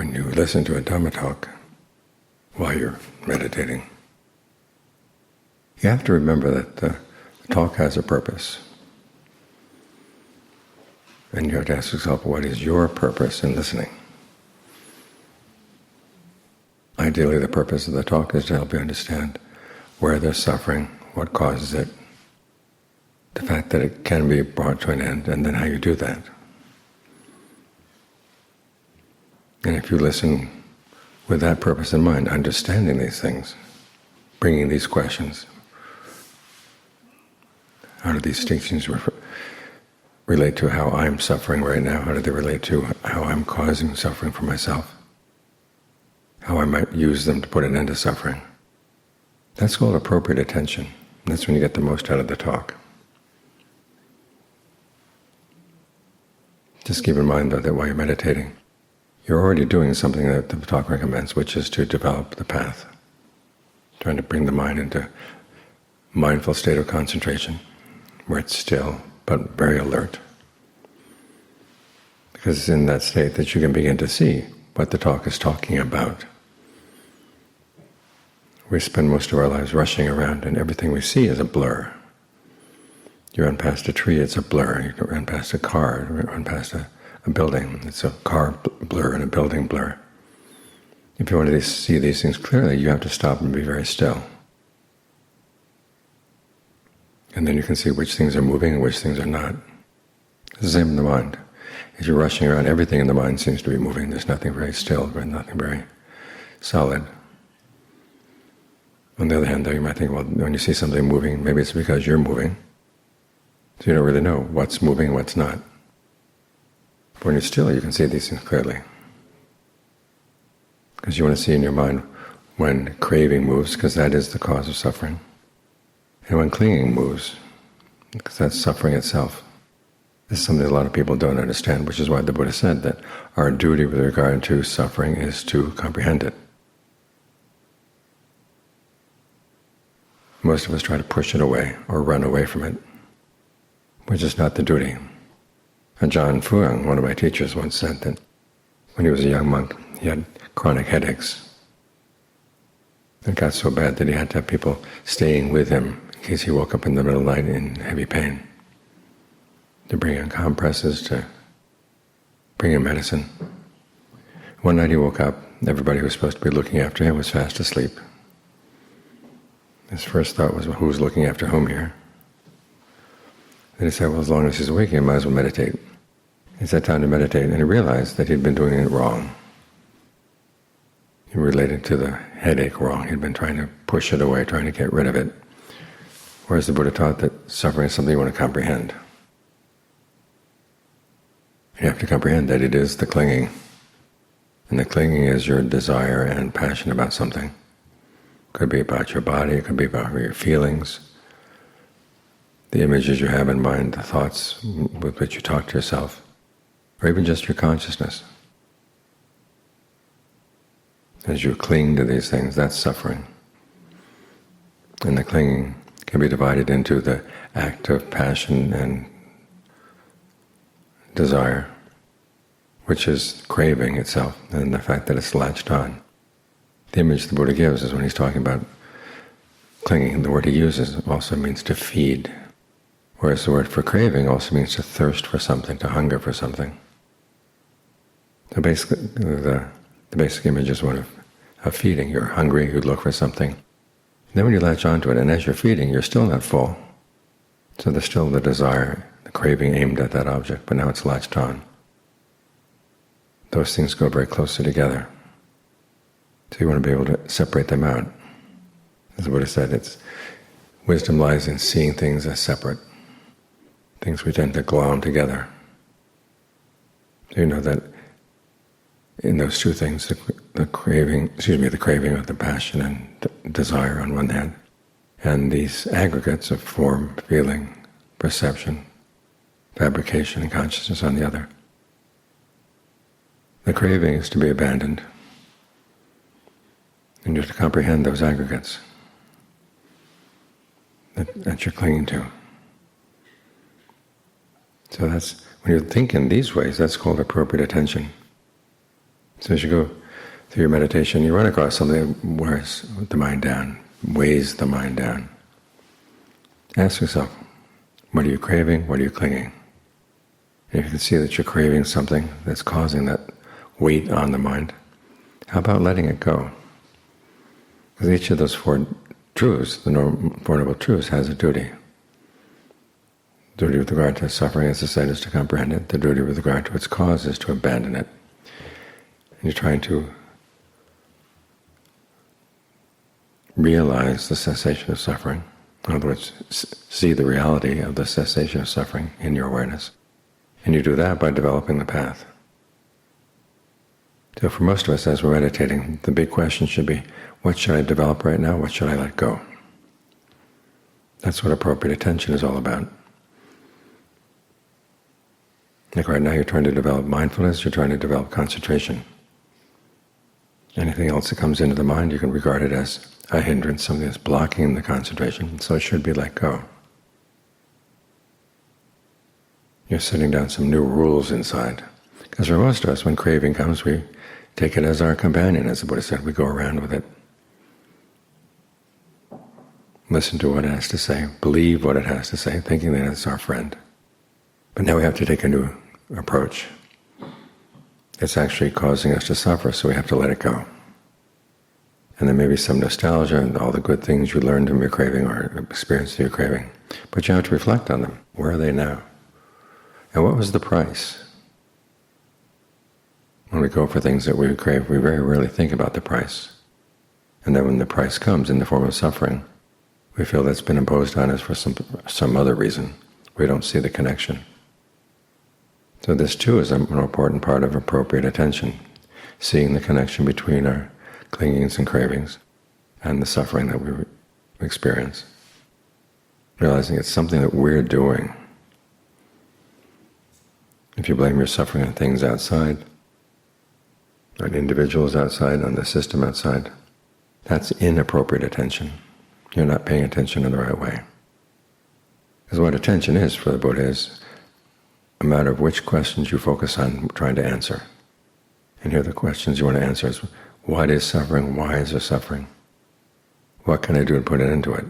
when you listen to a Dhamma talk while you're meditating, you have to remember that the talk has a purpose. And you have to ask yourself, what is your purpose in listening? Ideally, the purpose of the talk is to help you understand where there's suffering, what causes it, the fact that it can be brought to an end, and then how you do that. And if you listen with that purpose in mind, understanding these things, bringing these questions, how do these teachings relate to how I'm suffering right now? How do they relate to how I'm causing suffering for myself? How I might use them to put an end to suffering? That's called appropriate attention. That's when you get the most out of the talk. Just keep in mind, though, that while you're meditating, you're already doing something that the talk recommends, which is to develop the path, trying to bring the mind into a mindful state of concentration, where it's still but very alert. Because it's in that state that you can begin to see what the talk is talking about. We spend most of our lives rushing around, and everything we see is a blur. You run past a tree, it's a blur. You run past a car, you run past a building, it's a car blur and a building blur. If you want to see these things clearly, you have to stop and be very still. And then you can see which things are moving and which things are not. It's the same in the mind. As you're rushing around, everything in the mind seems to be moving. There's nothing very still, nothing very solid. On the other hand, though, you might think, well, when you see something moving, maybe it's because you're moving. So you don't really know what's moving and what's not. But when you're still, you can see these things clearly. Because you want to see in your mind when craving moves, because that is the cause of suffering. And when clinging moves, because that's suffering itself. This is something a lot of people don't understand, which is why the Buddha said that our duty with regard to suffering is to comprehend it. Most of us try to push it away or run away from it, which is not the duty. And John Fuang, one of my teachers, once said that when he was a young monk, he had chronic headaches. It got so bad that he had to have people staying with him in case he woke up in the middle of the night in heavy pain, to bring in compresses, to bring in medicine. One night he woke up, everybody who was supposed to be looking after him was fast asleep. His first thought was, well, who's looking after whom here? Then he said, well, as long as he's awake, he might as well meditate. He sat down to meditate, and he realized that he'd been doing it wrong. He related to the headache wrong. He'd been trying to push it away, trying to get rid of it. Whereas the Buddha taught that suffering is something you want to comprehend. You have to comprehend that it is the clinging. And the clinging is your desire and passion about something. It could be about your body, it could be about your feelings, the images you have in mind, the thoughts with which you talk to yourself, or even just your consciousness. As you cling to these things, that's suffering. And the clinging can be divided into the act of passion and desire, which is craving itself, and the fact that it's latched on. The image the Buddha gives is when he's talking about clinging, the word he uses also means to feed, whereas the word for craving also means to thirst for something, to hunger for something. So basically, the basic image is one of feeding. You're hungry, you look for something. Then when you latch onto it, and as you're feeding, you're still not full. So there's still the desire, the craving aimed at that object, but now it's latched on. Those things go very closely together. So you want to be able to separate them out. As the Buddha said, wisdom lies in seeing things as separate. Things we tend to glom together. So you know that in those two things, the craving of the passion and desire on one hand, and these aggregates of form, feeling, perception, fabrication, and consciousness on the other. The craving is to be abandoned, and you have to comprehend those aggregates that you're clinging to. So that's when you think in these ways, that's called appropriate attention. So as you go through your meditation, you run across something that wears the mind down, weighs the mind down. Ask yourself, what are you craving? What are you clinging? And if you can see that you're craving something that's causing that weight on the mind, how about letting it go? Because each of those four truths, the Four Noble Truths, has a duty. The duty with regard to suffering as a state is to comprehend it. The duty with regard to its cause is to abandon it. And you're trying to realize the cessation of suffering. In other words, see the reality of the cessation of suffering in your awareness. And you do that by developing the path. So for most of us, as we're meditating, the big question should be, what should I develop right now? What should I let go? That's what appropriate attention is all about. Like right now, you're trying to develop mindfulness, you're trying to develop concentration. Anything else that comes into the mind, you can regard it as a hindrance, something that's blocking the concentration, so it should be let go. You're setting down some new rules inside. Because for most of us, when craving comes, we take it as our companion, as the Buddha said, we go around with it. Listen to what it has to say, believe what it has to say, thinking that it's our friend. But now we have to take a new approach. It's actually causing us to suffer, so we have to let it go. And there may be some nostalgia and all the good things you learned from your craving or experienced through your craving. But you have to reflect on them. Where are they now? And what was the price? When we go for things that we crave, we very rarely think about the price. And then when the price comes in the form of suffering, we feel that's been imposed on us for some other reason. We don't see the connection. So this too is an important part of appropriate attention, seeing the connection between our clingings and cravings and the suffering that we experience. Realizing it's something that we're doing. If you blame your suffering on things outside, on individuals outside, on the system outside, that's inappropriate attention. You're not paying attention in the right way. Because what attention is for the Buddha is a matter of which questions you focus on trying to answer. And here the questions you want to answer is, what is suffering? Why is there suffering? What can I do to put an end to it?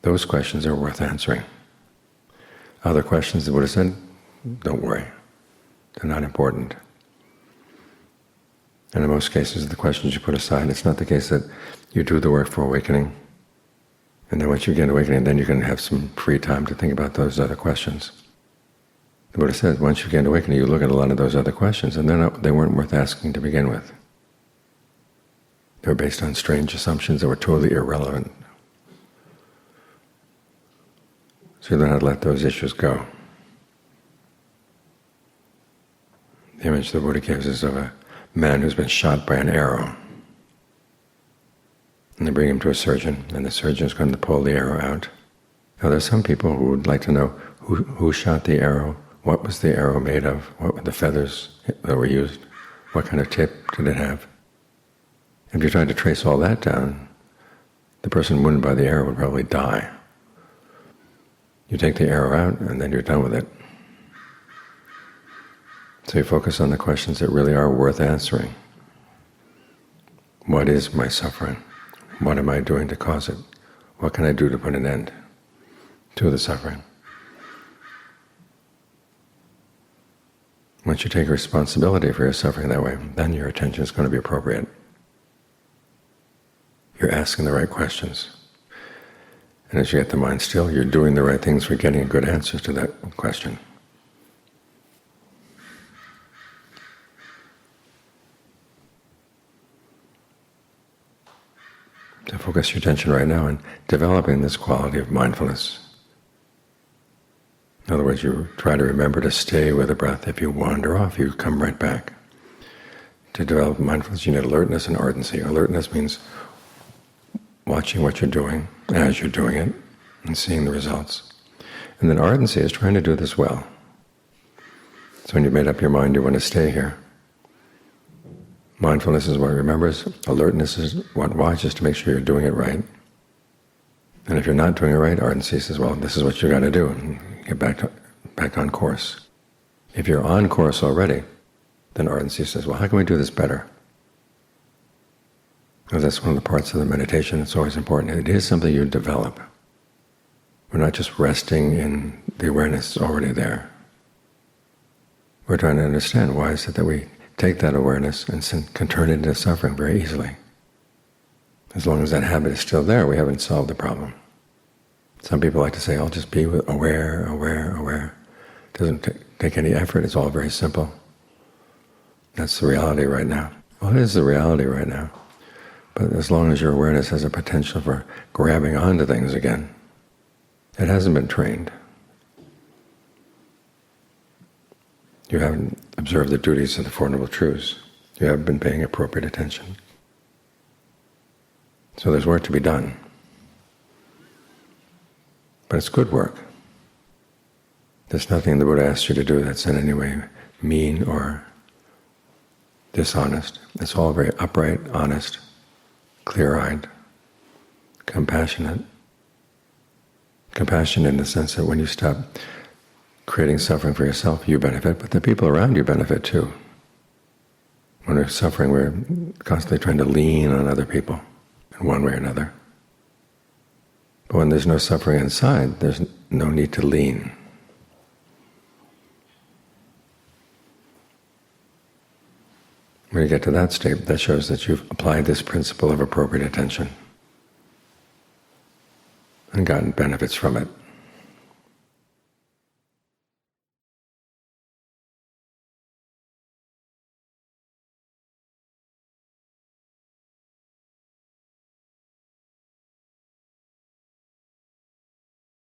Those questions are worth answering. Other questions, the Buddha said, don't worry. They're not important. And in most cases, the questions you put aside, it's not the case that you do the work for awakening, and then once you get awakening, then you can have some free time to think about those other questions. The Buddha says, once you get awakening, you look at a lot of those other questions, and they weren't worth asking to begin with. They were based on strange assumptions that were totally irrelevant. So you learn how to let those issues go. The image the Buddha gives is of a man who's been shot by an arrow. And they bring him to a surgeon, and the surgeon is going to pull the arrow out. Now there's some people who would like to know who shot the arrow, what was the arrow made of, what were the feathers that were used, what kind of tip did it have. If you tried to trace all that down, the person wounded by the arrow would probably die. You take the arrow out, and then you're done with it. So you focus on the questions that really are worth answering. What is my suffering? What am I doing to cause it? What can I do to put an end to the suffering? Once you take responsibility for your suffering that way, then your attention is going to be appropriate. You're asking the right questions. And as you get the mind still, you're doing the right things for getting a good answer to that question. So focus your attention right now on developing this quality of mindfulness. In other words, you try to remember to stay with the breath. If you wander off, you come right back. To develop mindfulness, you need alertness and ardency. Alertness means watching what you're doing as you're doing it and seeing the results. And then ardency is trying to do this well. So when you've made up your mind you want to stay here, mindfulness is what remembers, alertness is what watches to make sure you're doing it right. And if you're not doing it right, ardency says, well, this is what you got to do, and get back on course. If you're on course already, then ardency says, well, how can we do this better? Well, that's one of the parts of the meditation that's always important. It is something you develop. We're not just resting in the awareness that's already there. We're trying to understand why is it that we take that awareness and can turn it into suffering very easily. As long as that habit is still there, we haven't solved the problem. Some people like to say, I'll just be aware, aware, aware. It doesn't take any effort, it's all very simple. That's the reality right now. Well, it is the reality right now. But as long as your awareness has a potential for grabbing onto things again, it hasn't been trained. You haven't observed the duties of the Four Noble Truths. You haven't been paying appropriate attention. So there's work to be done. But it's good work. There's nothing the Buddha asks you to do that's in any way mean or dishonest. It's all very upright, honest, clear-eyed, compassionate. Compassionate in the sense that when you stop creating suffering for yourself, you benefit, but the people around you benefit too. When we're suffering, we're constantly trying to lean on other people in one way or another. But when there's no suffering inside, there's no need to lean. When you get to that state, that shows that you've applied this principle of appropriate attention and gotten benefits from it.